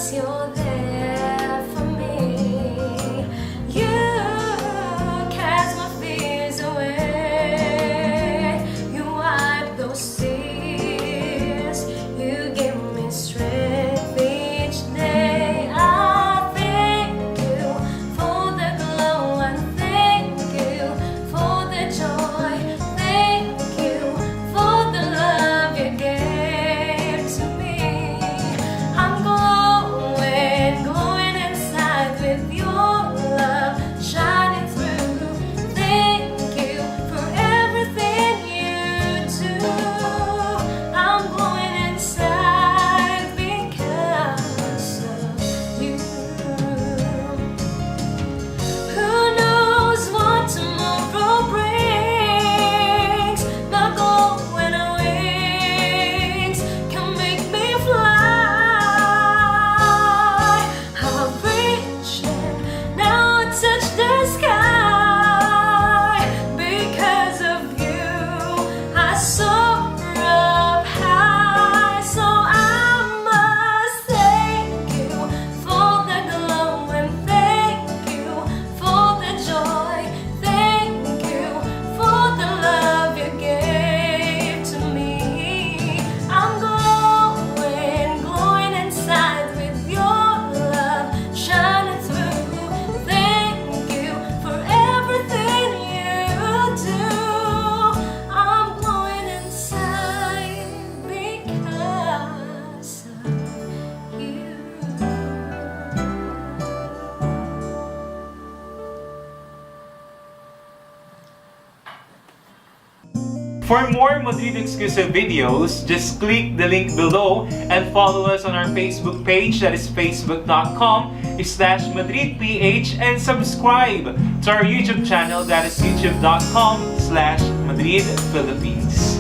'cause you're there for me. You cast my fears away. You wipe those tears. You give me strength each day. I thank you for the glow and thank you for the joy. Thank you for the love you gave to me. I'm glowing inside with your love shining through. Thank you for everything you do. I'm glowing inside because of you. Who knows what tomorrow brings? My glowing wings can make me fly. I'm reaching now I touch the sky. Because of you, I soar up high. So I must thank you for the glow and thank you for the joy. Thank you for the love you gave to me. I'm glowing inside with your love shining through. Thank you for everything you do. I'm glowing inside because of you. For more Madrid exclusive videos, just click the link below and follow us on our Facebook page, that is facebook.com/MadridPH, and subscribe to our YouTube channel, that is youtube.com/MadridPhilippines.